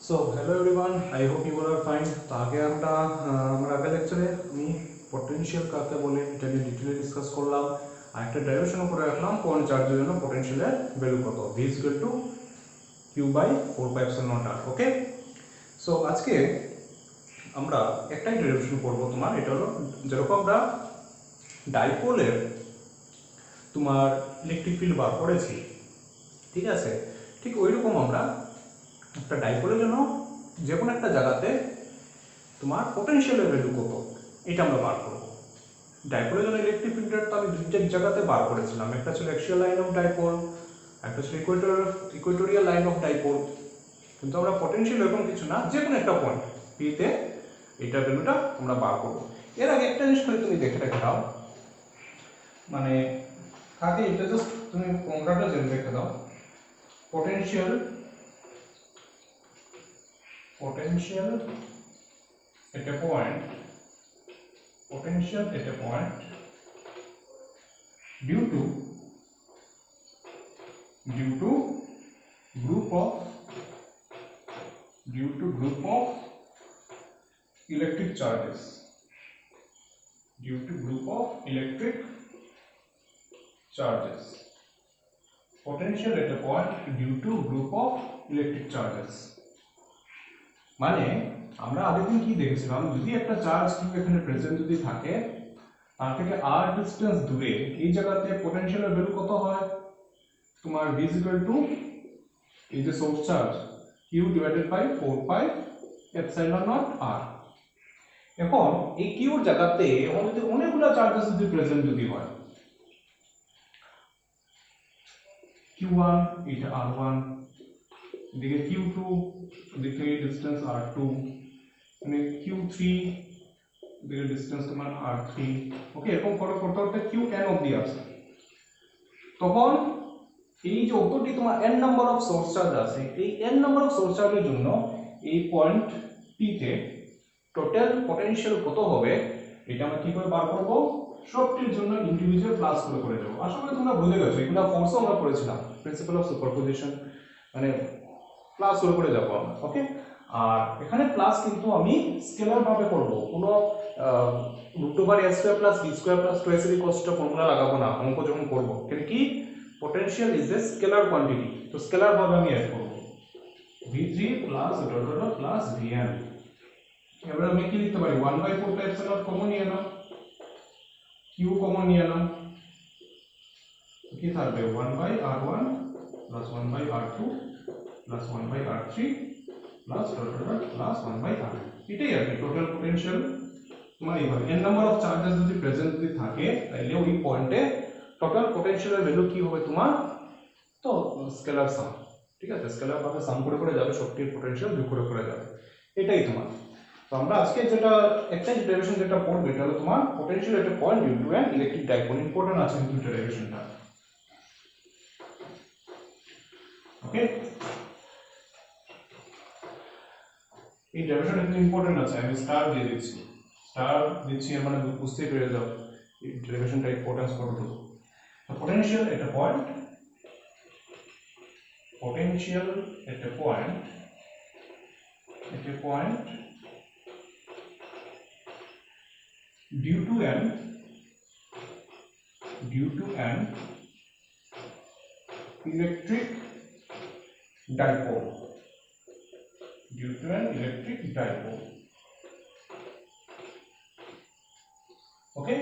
So hello everyone, I hope you are fine. তো আগে আমার আগের লেকচারে আমি পটেনশিয়াল কাকে বলে এটা নিয়ে ডিটেলে ডিসকাস করলাম, আর একটা ডেরিভেশন করে রাখলাম পয়েন্ট চার্জের জন্য পটেনশিয়ালের ভ্যালু কত, V is equal to Q by 4πε0r। Okay, so আজকে আমরা একটাই ডেরিভেশন করবো তোমার, এটা হলো যেরকম আমরা ডাইপোলের তোমার ইলেকট্রিক ফিল্ড বার করেছি, ঠিক আছে, ঠিক ওই রকম আমরা একটা ডাইপোলের জন্য যে কোনো একটা জায়গাতে তোমার পটেনশিয়ালের ভ্যালু কত এটা আমরা বার করব। ডাইপোলের জন্য ইলেকট্রিক ফিল্ডের তো আমি দুইটা জায়গাতে বার করেছিলাম, একটা ছিল অ্যাক্সিয়াল লাইন অফ ডাইপোল, একটা ছিল ইকুয়েটোরিয়াল লাইন অফ ডাইপোল। কিন্তু আমরা পটেনশিয়াল এরকম কিছু না, যে কোনো একটা পয়েন্ট পিতে এটার ভ্যালুটা আমরা বার করবো। এর আগে একটা জিনিস করে তুমি দেখে রেখে দাও, মানে আগে এটা জাস্ট তুমি ফর্মুলাটা জেনে রেখে দাও। potential at a point, potential at a point due to group of electric charges, due to group of electric charges, potential at a point due to group of electric charges। মানে আমরা আগের দিন কি দেখেছিলাম, যদি একটা চার্জ কিউ এখানে present যদি থাকে, তার থেকে আর ডিসটেন্স দূরে এই জায়গাতে পটেনশিয়ালের ভ্যালু কত হয় তোমার, v is equal to এই যে source charge q divided by 4πε0r। এখন এই q এর জায়গাতে যদি অনেকগুলো চার্জেস যদি প্রেজেন্ট যদি হয়, q1 এটা r1, এদিকে q2, এদিকে ডিসটেন্স r2, মানে q3, এদিকে ডিসটেন্স তোমার r3। ওকে, এরকম করতে করতে qn অবধি আসে, তখন এই যে অতটি তোমার n number of swords charge আছে, এই n নাম্বার অফ সোর্স চার্জের জন্য এই পয়েন্ট p তে টোটাল পটেনশিয়াল কত হবে এটা আমরা কি করে বার করব, সবটির জন্য ইন্ডিভিজুয়াল প্লাস করে যাব। আশা করি তোমরা বুঝে গেছো, এগুলা ফোর্সও আমরা করেছিলাম, প্রিন্সিপাল অফ সুপারপজিশন, মানে প্লাস করে যাব আমরা। ওকে, আর এখানে প্লাস কিন্তু আমি স্কেলার ভাবে করব, কোনো √a² plus b² plus 2ac cos formula লাগাবো না অঙ্ক যখন করব, কেন কি potential is a scalar quantity, তো স্কেলার ভাবে আমি অ্যাড করব v3 প্লাস প্লাস vn। এবার আমি কি লিখতে পারি, 1/4πε কমন নিয়ে নাও, q কমন নিয়ে নাও, কি থাকবে 1/r1 plus 1/r2 plus 1/r3 plus plus 1/r। এটাই আর কি টোটাল পটেনশিয়াল। তোমার এইভাবে n নাম্বার অফ চার্জেস যদি প্রেজেন্ট যদি থাকে, তাহলে ওই পয়েন্টে টোটাল পটেনশিয়ালের ভ্যালু কি হবে তোমার, তো স্কেলার সাম, ঠিক আছে, স্কেলার ভাবে সাম করে যাবে, সবটির পটেনশিয়াল যোগ করে যাবে, এটাই তোমার। তো আমরা আজকে যেটা একটা ডেরিভেশন যেটা পড়ব, এটা হলো তোমার potential at a point due to an electric dipole. Important আছে কিন্তু ডেরিভেশনটা। ওকে, এই ডেরিভেশন একটু ইম্পর্টেন্ট আছে, আমি স্টার দিয়ে দিচ্ছি, মানে বুঝতেই পেরে যাও এই ডেরিভেশনটা ইম্পর্টেন্স কতটুকু। তো potential at a point due to an electric dipole, ওকে,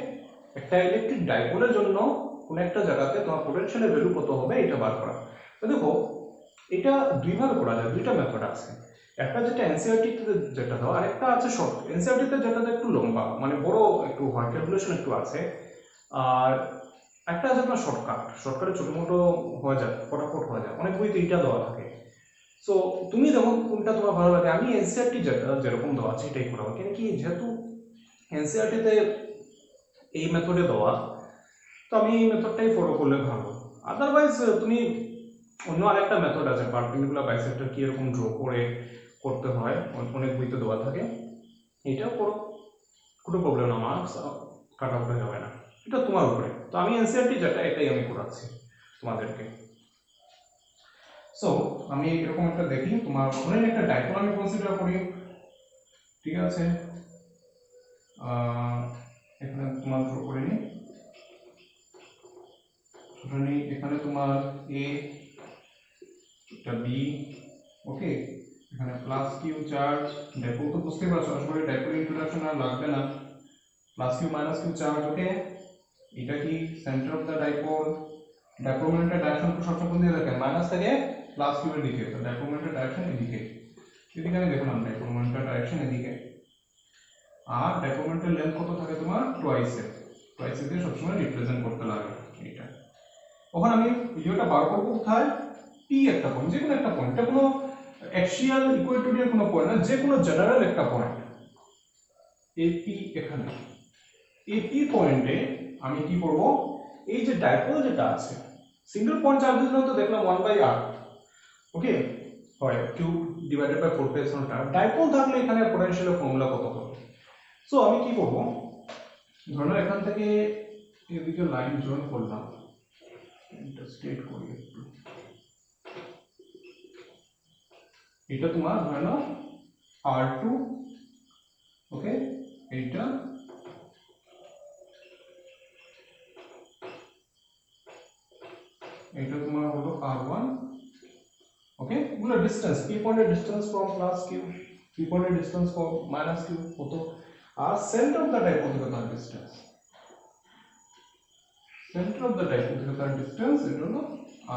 একটা ইলেকট্রিক ডাইপোলের জন্য কোন একটা জায়গাতে তোমার পটেনশিয়ালের ভ্যালু কত হবে এটা বার করা। তো দেখো, এটা দুইভাবে করা যায়, দুইটা মেথড আছে। একটা যেটা এনসিইআরটি তে যেটা দাও, আর একটা আছে শর্ট। এনসিইআরটি তে যেটা একটু লম্বা, মানে বড় একটু হয়, ক্যালকুলেশন একটু আছে, আর একটা আছে আপনার শর্টকাটে ছোট মোটো হয়ে যায়, ফটাফট হয়ে যায়, অনেক বইতে এইটা দেওয়া থাকে। সো তুমি দেখো কোনটা তোমার ভালো লাগে। আমি এনসিইআরটি যেটা যেরকম দেওয়া আছে এটাই করাবো, কেন কি যেহেতু এনসিইআরটি তে এই মেথডে দেওয়া, তো আমি এই মেথডটাই ফলো করলে ভালো। আদারওয়াইজ তুমি অন্য আরেকটা মেথড আছে, পারপেন্ডিকুলার বাইসেক্টর কি এরকম ড্র করে করতে হয়, অনেক বইতে দেওয়া থাকে, এটাও করো, কোনো প্রবলেম না, মার্কস কাটা পড়ে যাবে না, এটা তোমার উপরে। তো আমি এনসিইআরটি যেটা এটাই আমি করাচ্ছি তোমাদেরকে। সো আমি এরকম একটা দেখি, তোমার ধরে একটা ডাইপোল আমি কনসিডার করি, ঠিক আছে, এখানে তোমার ড্র করে নিই, এখানে তোমার এ, এটা বি, ওকে, এখানে প্লাস কিউ চার্জ, ডাইপোল তো বুঝতে পারছো, আসলে ডাইপোল ইন্ট্রোডাকশন আর লাগবে না, plus Q minus Q charge, okay, এটা কি centre of the dipole, dipole মোমেন্টের ডাইরেকশন সবসময় কোন দিকে থাকে, মাইনাস থেকে প্লাস কিউ এর দিকে, তো ডাইপোল মোমেন্টের ডাইরেকশন এদিকে, এদিকে আমি দেখলাম ডাইপোল মোমেন্টের ডাইরেকশন এদিকে, আর ডাইপোল মোমেন্টের লেন্থ কত থাকে তোমার টুয়াইস এ দিয়ে সবসময় রিপ্রেজেন্ট করতে লাগে এটা। ওখানে আমি ভিডিওটা বার করবো কোথায়, পি একটা পয়েন্ট, যে কোনো একটা পয়েন্ট, এটা কোনো অ্যাক্সিয়াল ইকুয়েটরিয়াল কোনো পয়েন্ট না, যে কোনো জেনারেল একটা পয়েন্ট, এপি, এখানে এপি পয়েন্টে আমি কি করব, এই যে ডাইপোল যেটা আছে, সিঙ্গেল পয়েন্ট চার্জের জন্য তো দেখলাম 1/r, ওকে, হয় Q divided by 4πr, dipole থাকলে এখানে পোটেনশিয়ালের ফর্মুলা কত হবে। সো আমি কি করব, ধরো এখান থেকে এদিকে লাইন জয়েন করলাম, এটা স্ট্রেট করি একটু, এটা তোমার ধরে নাও r2, ওকে, এইটা এটা তোমার হলো r1, ওকে, এগুলো ডিসটেন্স, p পয়েন্টের distance from plus q, p পয়েন্টের ডিসটেন্স ফ্রম মাইনাস q কত, আর সেন্টার অফ দ্য ডাইপোল থেকে তার distance, centre of the dipole থেকে তার ডিসটেন্স এটা হলো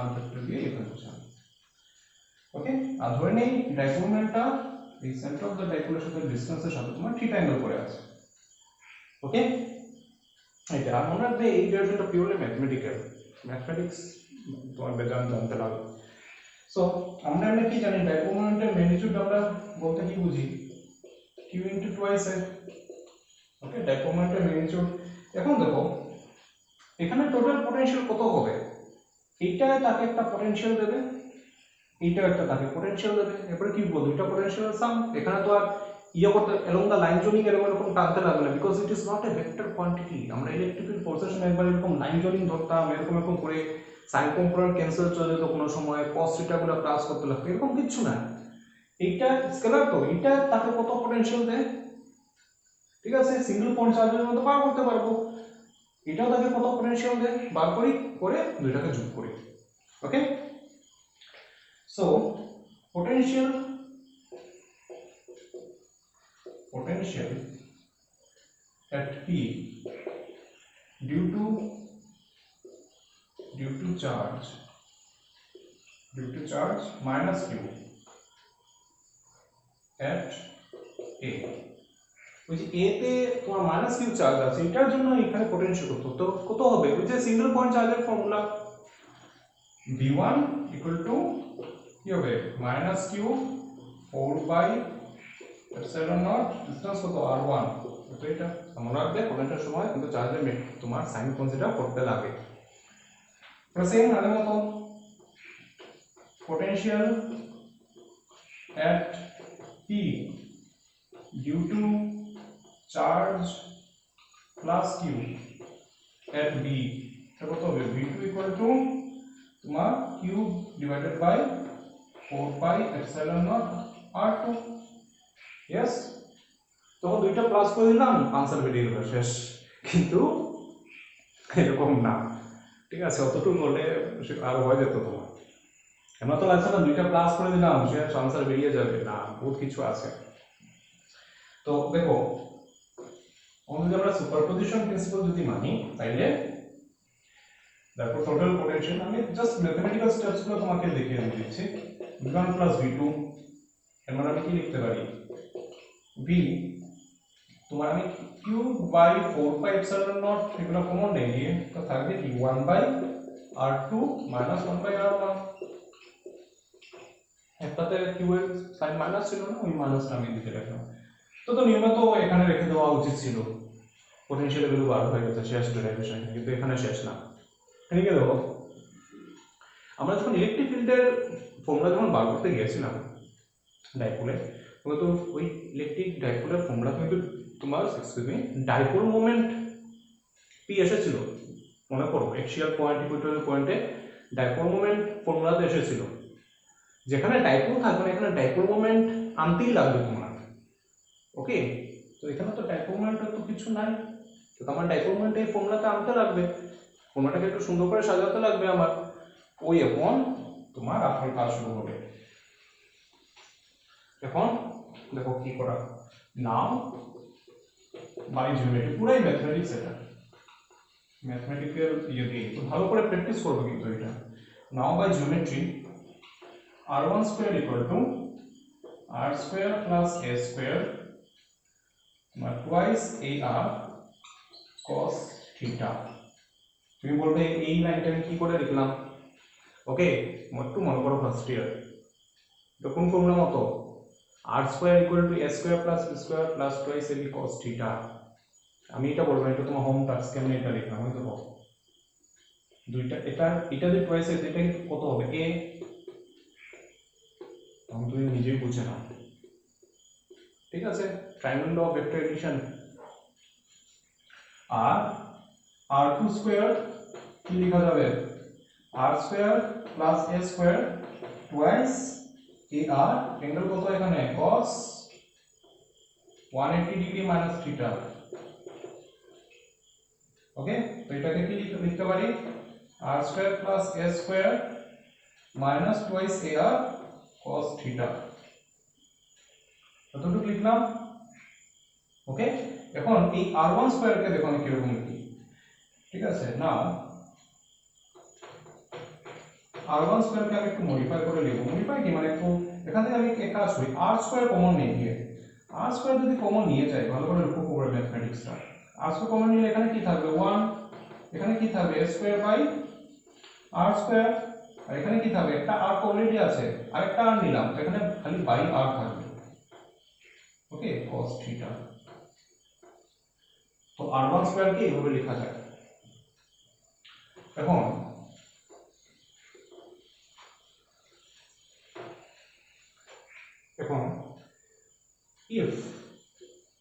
r ভেক্টর দিয়ে এখানে বসানো, ওকে, আর ধরে নেই ডাইপোল মোমেন্টটা এই সেন্টার অফ দ্য ডাইপোলের সাথে ডিসটেন্সের সাথে তোমার থিটা অ্যাঙ্গেল করে আছে, ওকে, এটা আর মনে রাখবে এই ডিরেকশনটা পিওরলি ম্যাথমেটিক্যাল, ম্যাথমেটিক্স তোমার বেদান জানতে লাগবে। সো আমরা কি জানি, ডাইপোল মোমেন্টের ম্যাগনিটিউড আমরা বলতে কি বুঝি, q ইনটু টুয়াইস এ, ওকে, ডাইপোল মোমেন্টের ম্যাগনিটিউড। এখন দেখো এখানে টোটাল পোটেনশিয়াল কত হবে, এইটায় তাকে একটা পোটেনশিয়াল দেবে, এইটাও একটা তাকে পোটেনশিয়াল দেবে, এরপরে কি বলবো, দুইটা পোটেনশিয়াল সাম, এখানে তো আর ইয়ে করতে এলং দা লাইন জোনিং এরকম টানতে লাগবে না, because it is not a vector quantity. আমরা ইলেকট্রিক্যাল ফোর্সের সময় একবার এরকম লাইন জোনিং ধরতাম, এরকম করে সাইন কম্পোনেন্ট ক্যান্সেল চলে যেত কোনো সময়, cos থিটা গুলো প্লাস করতে লাগতো, এরকম কিছু না, এইটা স্কেলার, তো এইটা তাকে কত পোটেনশিয়াল দেয়, ঠিক আছে, সিঙ্গেল পয়েন্ট চার্জের মতো বার করতে পারবো, এটাও তাকে কত পোটেনশিয়াল দেয় বার করি, করে দুইটাকে যোগ করি, okay. So potential at P due to charge minus Q at A, ওই যে A তে তোমার মাইনাস কিউ চার্জ আছে, এটার জন্য এখানে পোটেনশিয়াল কত হবে, ওই যে সিঙ্গেল পয়েন্ট চার্জের ফর্মুলা, V1 equal to কি হবে মাইনাস কিউ 4/epsilon0, ডিসটেন্স কত r1, তো এটা মনে রাখবে পোটেনশিয়াল সময় কিন্তু চার্জের তোমার সাইন কনসিডার করতে লাগে। সেম আগের মতো potential at P due to charge plus Q at B, এটা কত হবে, V2 equal to তোমার Q divided by 4/epsilon0 r2, yes, তখন দুইটা প্লাস করে দিলাম, आंसर বেরিয়ে গেল, শেষ। কিন্তু এরকম না, ঠিক আছে, অতটুকু হলে আরো হয়ে যেত তোমার, এমন তো লাগছে না দুইটা প্লাস করে দিলাম শেষ आंसर বেরিয়ে যাবে, না, বহুত কিছু আছে। তো দেখো যদি আমরা সুপারপজিশন প্রিন্সিপাল যদি মানি, তাইলে দেখো টোটাল পোটেনশিয়াল, আমি জাস্ট ম্যাথমেটিক্যাল স্টেপস গুলো তোমাকে দেখিয়ে দিচ্ছি, v1 প্লাস v2, এর মানে আমি কি লিখতে পারি, v তোমার আমি q বাই 4/epsilon0 এগুলো কমন নিয়ে গিয়ে তো থাকবে কি 1/r2 মাইনাস 1/r1, একটাতে q এর সাইন মাইনাস ছিল না, ওই মাইনাসটা আমি দিতে রাখলাম, তো নিয়মে তো এখানে রেখে দেওয়া উচিত ছিল, পোটেনশিয়াল ভ্যালু বার হয়ে গেছে, শেষ ডেরিভেশন, কিন্তু এখানে শেষ না। ঠিক আছে, দেখো আমরা যখন ইলেকট্রিক ফিল্ডের ফর্মুলা যখন বার করতে গিয়েছিলাম ডাইপোলে, তো ওই ইলেকট্রিক ডাইপোলের ফর্মুলা কিন্তু তোমার ডাইপোল মোমেন্ট পি এসেছিল, মনে করো অ্যাক্সিয়াল পয়েন্ট ইকুয়েটরিয়াল পয়েন্টে ডাইপোল মোমেন্ট ফর্মুলাতে এসেছিল, যেখানে ডাইপোল থাকবে না এখানে ডাইপোল মোমেন্ট আনতেই লাগবে তোমার। ওকে, তো এখানে তো ডাইপোল মোমেন্টের তো কিছু নাই, তো তোমার ডাইপোল মোমেন্ট এই ফর্মুলাতে আনতে লাগবে, ফর্মুলাটাকে একটু সুন্দর করে সাজাতে লাগবে আমার। ওই এখন তোমার আসল কাজ শুরু হবে। এখন দেখো কি করা, নাও বাই জিওমেট্রি, পুরাই ম্যাথমেটিক্স এটা, ম্যাথমেটিক্যাল ইয়ে দিয়ে তো ভালো করে প্র্যাকটিস করবে কিন্তু এটা। Now by geometry r1 square equal to r square plus a square twice ar cos theta. তুমি বলবে এই লাইনটা আমি কি করে লিখলাম? ওকে, একটু মনে করো ফার্স্ট ইয়ার, এটা কোন ফর্মুলা মতো? r square equal two a square plus b square plus twice ab cos theta. আমি এটা বলবো, এটা তোমার হোম টাস্ক, কেমনে এটা লিখলাম ওই দেখো, দুইটা এটা যে টুয়াইস আছে এটা কত হবে? a, তখন তুমি নিজেই বুঝে নাও। ঠিক আছে, ট্রায়াঙ্গেল অফ ভেক্টর এডিশন। আর r2 স্কয়ার কি লেখা যাবে? r square plus a square twice ar, angle কত এখানে? cos 180 degree minus theta. Okay, তো এটাকে কি লিখতে পারি? r square plus a square minus twice ar cos theta. কতটুকু লিখলাম? ওকে, এখন এই r1 স্কয়ারকে দেখো আমি কিরকম লিখি। ঠিক আছে, নাও r1 স্কয়ারকে আমি একটু মডিফাই করে লিখব। মডিফাই কি মানে একটু এখান থেকে আমি এক কাজ করি, r স্কয়ার কমন নিয়ে গিয়ে, r স্কয়ার যদি কমন নিয়ে যাই, ভালো করে লক্ষ্য করবে ম্যাথমেটিক্সটা, r স্কয়ার কমন নিলে এখানে কি থাকবে? 1, এখানে কি থাকবে? a square by r square, আর এখানে কি থাকবে? একটা r অলরেডি আছে, আরেকটা r নিলাম, তো এখানে খালি বাই r থাকবে। ওকে, cos থিটা। তো r1 স্কয়ার কে এইভাবে লেখা যায়। এখন if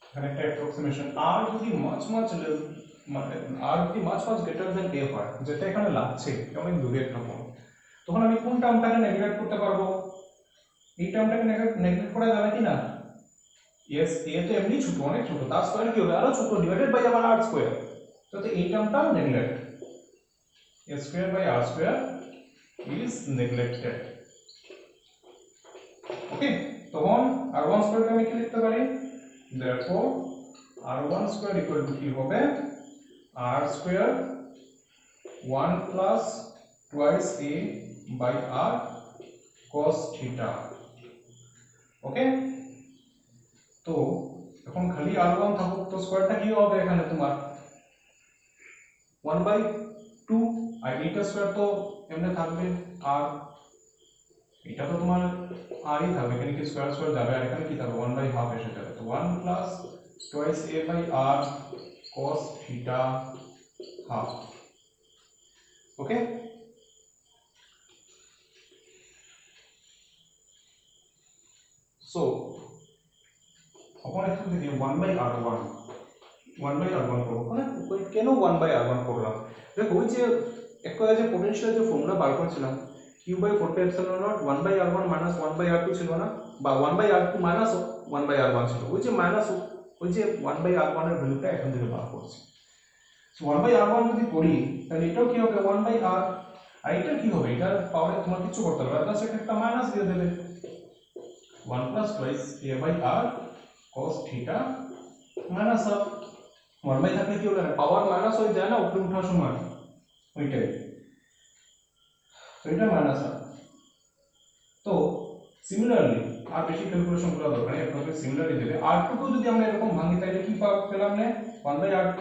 এখানে একটা অ্যাপ্রক্সিমেশন r যদি মাচ মানে r যদি মাচ গ্রেটার দেন a হয়, যেটা এখানে লাগছে অনেক দূরে একটা কোণ, তখন আমি কোন টার্মটাকে নেগলেক্ট করতে পারবো? এই টার্মটাকে নেগলেক্ট করা যাবে কি না? yes, a তো এমনি ছোট, অনেক ছোট, তার স্কয়ার কি হবে? আরো ছোট, ডিভাইডেড বাই আবার r স্কয়ার, তো এই টার্মটা neglect, a square by r square is neglected. Okay, তখন r1 স্কয়ারকে আমি কি লিখতে পারি? therefore r1 square equal two কি হবে? r square 1 plus twice a by r cos theta. Okay, তো এখন খালি r1 থাকুক, তো স্কয়ারটা কি হবে এখানে তোমার 1/2, আর এইটা স্কয়ার তো এমনি থাকবে r, এটা তো তোমার r ই থাকবে, এখানে কি স্কয়ার স্কয়ার যাবে, আর এখানে কি থাকবে? 1/2 এসে যাবে, তো 1 plus twice a by r cos theta half. Okay, so এখন এখান থেকে 1/r1 করব। মানে কেন 1/r1 করলাম? দেখো ওই যে একটা যে পোটেনশিয়াল যে ফর্মুলা বার করেছিলাম, q/4πε0 1/r1 মাইনাস 1/r2 ছিল না, বা 1/r2 মাইনাস 1/r1 ছিল, ওই যে মাইনাস ওই যে 1/r1 এর ভ্যালুটা এখান থেকে বার করছি। সো 1/r1 যদি করি তাহলে এটাও কি হবে? 1/r, আর এটা কি হবে? এটার পাওয়ারে তোমার কিছু করতে হবে না, জাস্ট একটা মাইনাস দিয়ে দেবে, 1 plus twice a by r cos theta minus half. 1 থাকলে কি হলো? পাওয়ার মাইনাস হয়ে যায় না উপরে ওঠার সময়, ওইটাই, তো এটা মাইনাস হাফ। তো সিমিলারলি আর বেশি ক্যালকুলেশন করা দরকার নেই, আপনাদের সিমিলারলি দেবে। r2 কেও যদি আমরা এরকম ভাঙি তাহলে কি পেলাম না? 1/r2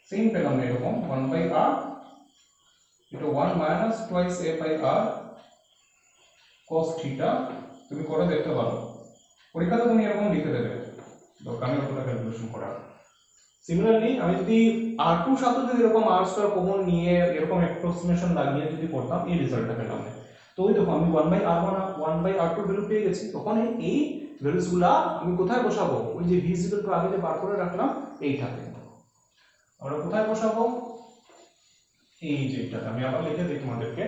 সেম পেলাম না এরকম 1/r, এটা 1 minus twice a by r cos theta. তুমি করে দেখতে পারো, পরীক্ষাতে তুমি এরকম লিখে দেবে, দরকার নেই অতটা ক্যালকুলেশন করার। সিমিলারলি আমি যদি r2 সাথে যদি এরকম r স্কয়ার কমন নিয়ে এরকম অ্যাপ্রক্সিমেশন লাগিয়ে যদি করতাম, এই রেজাল্টটা পেলাম। তো ওই দেখো আমি 1/r1 1/r2 ভ্যালু পেয়ে গেছি, তখন এই ভ্যালুসগুলা আমি কোথায় বসাবো? ওই যে v = আগে যে বার করে রাখলাম এইটাতে আমরা কোথায় বসাবো? এই যে এটাতে আমি আবার লিখে দিই তোমাদেরকে,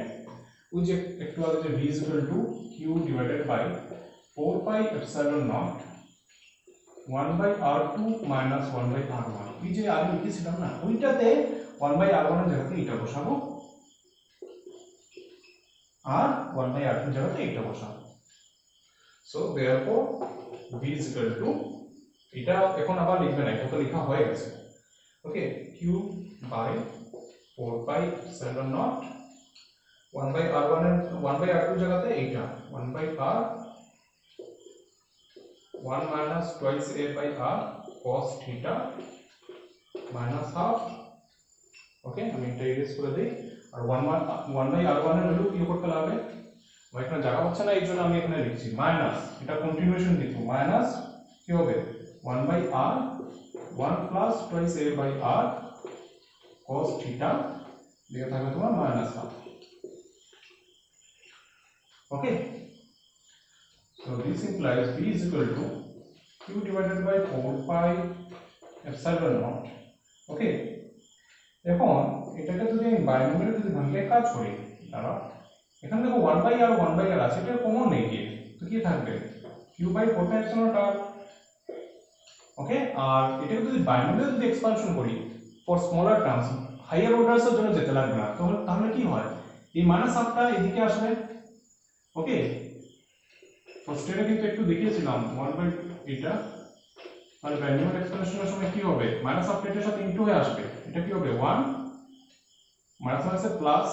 ওই যে একটু আগে যে v = q divided by 4 pi epsilon naught 1/r2 minus 1/r1। এই যে আগে লিখেছিলাম না, ওইটাতে 1/r1 এর জায়গাতে এটা বসাবো আর 1/r2 এর জায়গাতে এটা বসাবো। সো देयरफॉर v = এটা এখন আবার লিখবে না, এটা তো লেখা হয়ে গেছে। Okay, q by 4 pi epsilon naught 1/r1 এর 1/r2 এর জায়গাতে এইটা 1/r 1 minus twice a by r cos theta minus half। ওকে, আমি এটা ইরেজ করে দেই। আর 1/r1 এর ভ্যালু কি করতে লাগবে, আমার এখানে জায়গা হচ্ছে না, এই জন্য আমি এখানে লিখছি মাইনাস, এটা কন্টিনিউয়েশন লিখব, মাইনাস কি হবে 1/r 1 plus twice a by r cos theta দিয়ে থাকবে তোমার minus half. Okay, so this implies v = q divided by 4 pi epsilon naught। ওকে, এখন এটাকে যদি আমি বাইনোমিয়ালে যদি ভাঙলে কাজ করি, দাঁড়াও, এখানে দেখো 1/r 1/r আছে, এটা কমন নেই গিয়ে, তো কি থাকবে q by 4 pi epsilon naught r। Okay, আর এটাকে যদি বাইনোমিয়ালে যদি এক্সপানশন করি for smaller terms, higher orders এর জন্য যেতে লাগবে না, তাহলে কি হয়, এই মাইনাস হাফটা এদিকে আসবে। ওকে, ফার্স্ট এর কিন্তু একটু দেখিয়েছিলাম 1 এটা, আর বাইনোমিয়াল এক্সপানশনের সময় কি হবে, মাইনাস হাফটা এর সাথে ইনটু হয়ে আসবে, এটা কি হবে 1 মাইনাস মাইনাসে plus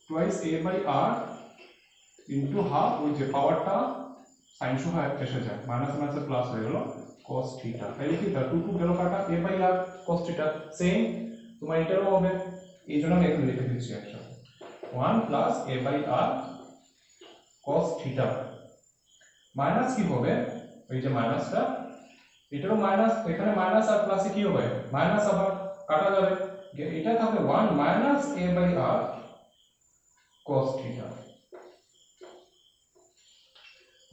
twice a by r into half, ওই যে পাওয়ারটা সাইন সহ এসে যায়, মাইনাস মাইনাসে প্লাস হয়ে গেল cos থিটা। তাহলে কি তা 2 2 গেল কাটা, a by r cos theta same তোমার এটারও হবে, এই জন্য আমি এখানে লিখে দিচ্ছি একসাথে 1 plus a by r cos theta minus কি হবে, ওই যে মাইনাসটা এটারও মাইনাস, এখানে মাইনাস আর প্লাসে কি হবে মাইনাস, আবার কাটা যাবে, এটা থাকবে 1 minus a by r cos theta.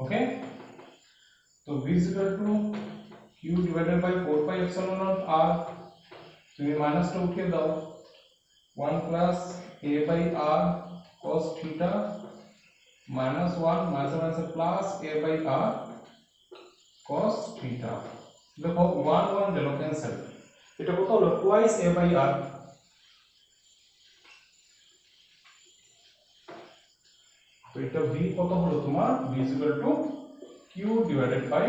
Okay, তো v = q divided by 4 pi epsilon naught r, তুমি মাইনাসটা উঠিয়ে দাও 1 plus a by r cos theta minus 1 minus plus a by r cos theta। দেখো 1 1 গেল ক্যান্সেল, এটা কত হলো twice a by r। তো এটা v কত হলো তোমার, v = q divided by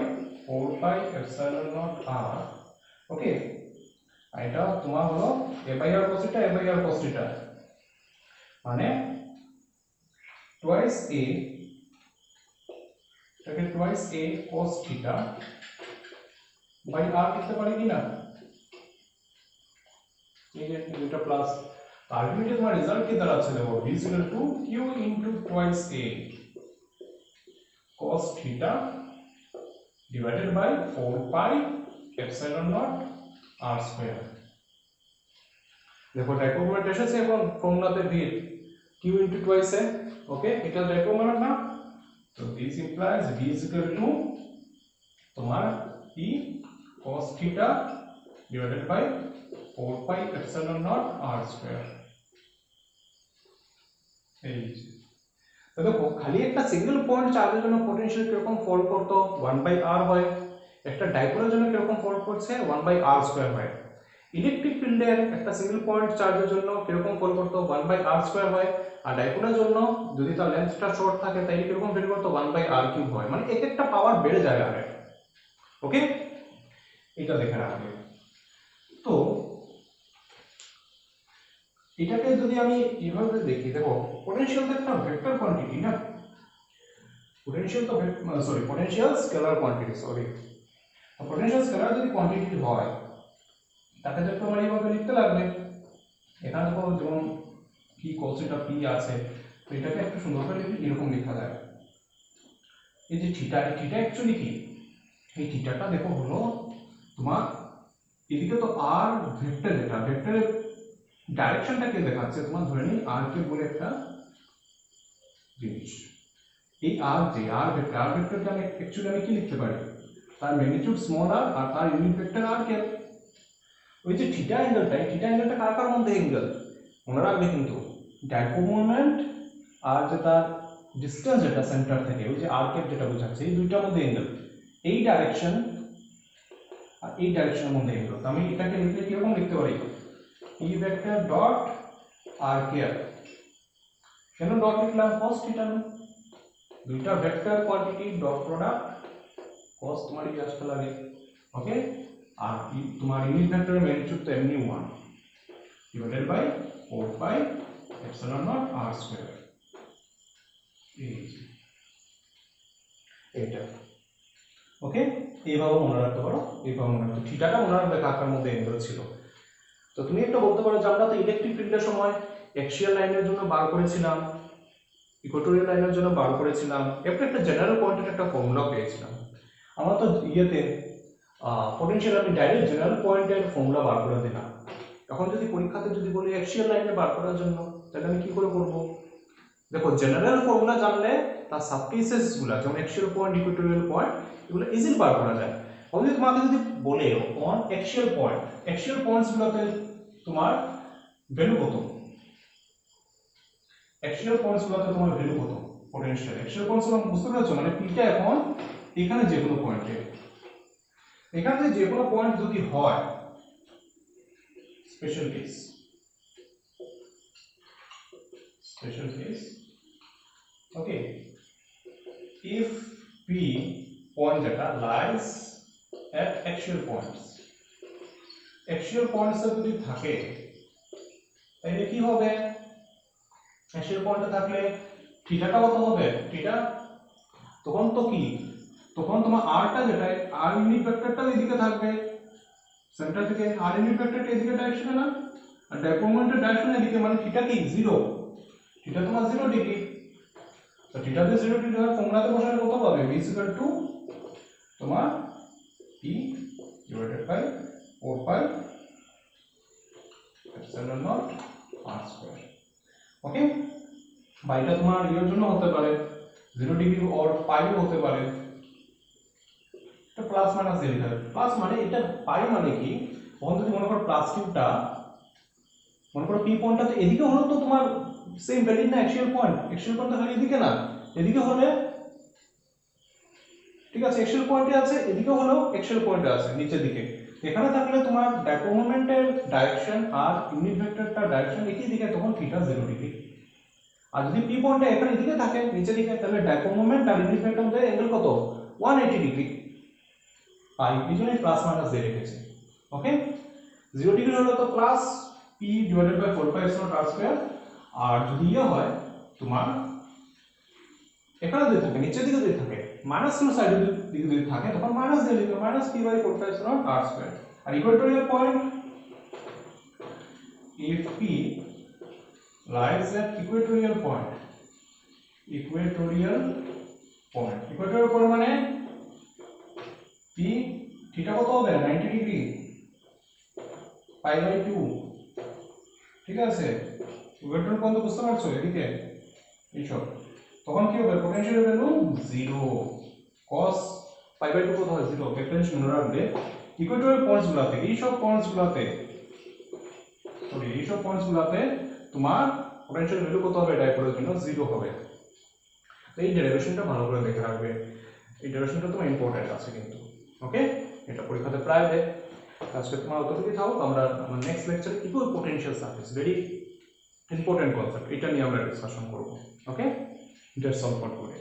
4 pi epsilon naught r। Okay, আর এটা তোমার হলো a by r cos theta, a by r cos theta, মানে twice a, এটাকে twice a cos theta by r লিখতে পারি কি না, এই যে এটা প্লাস, আলটিমেটলি তোমার রেজাল্ট কি দাঁড়াচ্ছে দেখো, v = q into twice a cos theta divided by 4 pi epsilon naught r square। দেখো ডাইপোল মোমেন্ট এসেছে এবং ফর্মুলাতে v q into twice a। ওকে, এটা ডাইপোল মোমেন্ট না, তো this implies v = তোমার e cos theta divided by 4 pi epsilon naught r square। এই যে তো দেখো, খালি একটা সিঙ্গেল পয়েন্ট চার্জের জন্য পটেনশিয়াল কিরকম ফল করতো 1/r হয়, একটা ডাইপোলের জন্য কিরকম ফল করছে 1/r স্কয়ার হয়, ইলেকট্রিক ফিল্ডের একটা সিঙ্গেল পয়েন্ট চার্জের জন্য কিরকম ফল করতো 1/r স্কয়ার হয়, আর ডাইপোলের জন্য যদি তার লেন্থটা শর্ট থাকে তাহলে কিরকম ফিল করতো 1/r³ হয়, মানে এক একটা পাওয়ার বেড়ে যায় আরে। ওকে, এটা দেখে রাখবে। তো এটাকে যদি আমি এইভাবে দেখি, দেখো পোটেনশিয়াল তো একটা ভেক্টর কোয়ান্টিটি না, পোটেনশিয়াল তো sorry potential scalar quantity, sorry potential scalar যদি কোয়ান্টিটি হয় তাকে তো তোমার এইভাবে লিখতে লাগবে, এখানে তো যেমন কি cos থিটা p আছে, তো এটাকে একটু সুন্দর করে লিখলে এরকম লেখা যায়, এই যে থিটা, এই থিটা অ্যাকচুয়ালি কি, এই থিটাটা দেখো হলো তোমার এদিকে তো r ভেক্টর, এটা ভেক্টরের ডাইরেকশনটা কে দেখাচ্ছে, তোমার ধরে নিই r কে বলে একটা জিনিস, এই r যে r ভেক্টরকে আমি অ্যাকচুয়ালি আমি কি লিখতে পারি, তার ম্যাগনিটিউড স্মল r আর তার ইউনিট ভেক্টর r কে, ওই যে থিটা অ্যাঙ্গেলটা, এই থিটা অ্যাঙ্গেলটা কার কার মধ্যে অ্যাঙ্গেল মনে রাখবে কিন্তু, ডাইপোল মোমেন্ট আর যে তার ডিস্টেন্স যেটা সেন্টার থেকে ওই যে আর ক্যাপ যেটা বোঝাচ্ছে এই দুইটার মধ্যে অ্যাঙ্গেল, এই ডাইরেকশন আর এই ডাইরেকশনের মধ্যে অ্যাঙ্গেল। তো আমি এটাকে লিখলে কিরকম লিখতে পারি, ই ভেক্টর ডট আর ক্যাপ। কেন ডট লিখলাম, cos থিটা, দুইটা vector quantity dot product cos তোমার এই আসতে লাগে। ওকে, আর তোমার ইউনিট ভেক্টরের ম্যাগনিটিউড তো এমনি 1 divided by 4 pi epsilon not r square. এইটা ওকে, এইভাবে মনে রাখতে পারো, এইভাবে মনে রাখতে, থিটাটা মনে রাখবে কাকার মধ্যে অ্যাঙ্গেল ছিল। তো তুমি একটা বলতে পারো যে আমরা তো ইলেকট্রিক ফিল্ডের সময় অ্যাক্সিয়াল লাইনের জন্য বার করেছিলাম, ইকুয়েটোরিয়াল লাইনের জন্য বার করেছিলাম, একটা জেনারেল কোয়ান্টিটির একটা ফর্মুলা পেয়েছিলাম। আমরা তো ইয়েতে পোটেনশিয়াল আমি ডাইরেক্ট জেনারেল পয়েন্টের ফর্মুলা বার করে দিলাম। এখন যদি পরীক্ষাতে যদি বলি অ্যাক্সিয়াল লাইনে বার করার জন্য, তাহলে আমি কি করে করব? দেখো জেনারেল ফর্মুলা জানলে তার সাবকেসেস গুলো যেমন অ্যাক্সিয়াল পয়েন্ট, ইকুয়েটোরিয়াল পয়েন্ট, এগুলো ইজিলি বার করা যায়। যদি তোমাকে যদি বলে অন অ্যাক্সিয়াল পয়েন্টস গুলোতে তোমার ভ্যালু কত, অ্যাক্সিয়াল পয়েন্টস গুলোতে তোমার ভ্যালু কত পোটেনশিয়াল, অ্যাক্সিয়াল পয়েন্টস গুলো বুঝতে পেরেছো? মানে পিটা এখন এখানে যে কোনো পয়েন্টে, এখানে যে কোনো পয়েন্ট যদি হয়, special case okay, if p point data lies at axial points এ যদি থাকে তাহলে কি হবে, axial পয়েন্টে থাকলে থিটাটা কত হবে, থিটা তখন তো কি, তখন তোমার rটা যেটা r ইউনিট ভেক্টরটা এদিকে থাকবে সেন্টার থেকে, r ইউনিট ভেক্টরটা এদিকে ডাইরেকশনে না, আর ডাইপোল মোমেন্টের ডাইরেকশন এদিকে, মানে থিটা কি 0, থিটা তোমার 0 ডিগ্রি। তো থিটা দিয়ে 0 ডিগ্রি হয়, ফর্মুলাতে বসালে কত পাবে, v = তোমার p divided by 4 pi epsilon not r square. Okay, বা এটা তোমার এর জন্য হতে পারে 0 ডিগ্রি অর পাই হতে পারে, এটা প্লাস মাইনাস দিয়ে লিখা হবে। প্লাস মানে এটা পাই মানে কি, তখন যদি মনে করো প্লাস কিউটা, মনে করো পি পয়েন্টটা তো এদিকে হলো, তো তোমার সেম ভ্যালু না অ্যাকচুয়াল পয়েন্ট তো খালি এদিকে না, এদিকে হলে ঠিক আছে, অ্যাকচুয়াল পয়েন্টে আছে, এদিকে হলো অ্যাকচুয়াল পয়েন্টে আছে নিচের দিকে। এখানে থাকলে তোমার ডাইপোল মোমেন্টের ডাইরেকশন আর ইউনিট ভেক্টরটার ডাইরেকশন একই দিকে, তখন থিটা 0 ডিগ্রি। আর যদি পি পয়েন্টটা এখানে এদিকে থাকে নিচের দিকে, তাহলে ডাইপোল মোমেন্ট আর ইউনিট ভেক্টর মধ্যে অ্যাঙ্গেল কত, 180 ডিগ্রি। আর এই জন্য প্লাস মাইনাস দিয়ে রেখেছি। ওকে, 0 ডিগ্রি হলে তো plus p divided by 4 pi epsilon r square, আর যদি ইয়ে হয় তোমার এখানে যদি থাকে নিচের দিকে যদি থাকে, মাইনাস কোন সাইডের দিকে যদি থাকে, তখন মাইনাস দিয়ে লিখবে minus p by 4 pi epsilon r square. আর equatorial point, if p lies at equatorial point মানে p থিটা কত হবে, 90 ডিগ্রি পাই বাই 2, ঠিক আছে, ইকুয়েটোরিয়াল পয়েন্ট বুঝতে পারছো এদিকে এইসব, তখন কি হবে, potential value 0, cos pi by 2 কত হয় 0। প্রেফারেন্স মনে রাখবে ইকুয়েটোরিয়াল পয়েন্টস গুলাতে, এইসব পয়েন্টস গুলাতে তোমার পোটেনশিয়াল ভ্যালু কত হবে, ডাইপোলের জন্য 0 হবে। তো এই ডেরিভেশনটা ভালো করে দেখে রাখবে, এই ডেরিভেশনটা তোমার ইম্পর্টেন্ট আছে কিন্তু। ওকে, এটা পরীক্ষাতে প্রায় দেয়। আজকে তোমার অতটুকুই থাকো, আমরা আমার নেক্সট লেকচারে equal potential surface, very important concept, এটা নিয়ে আমরা ডিসকাশন করব। ওকে, এটা সলভ করে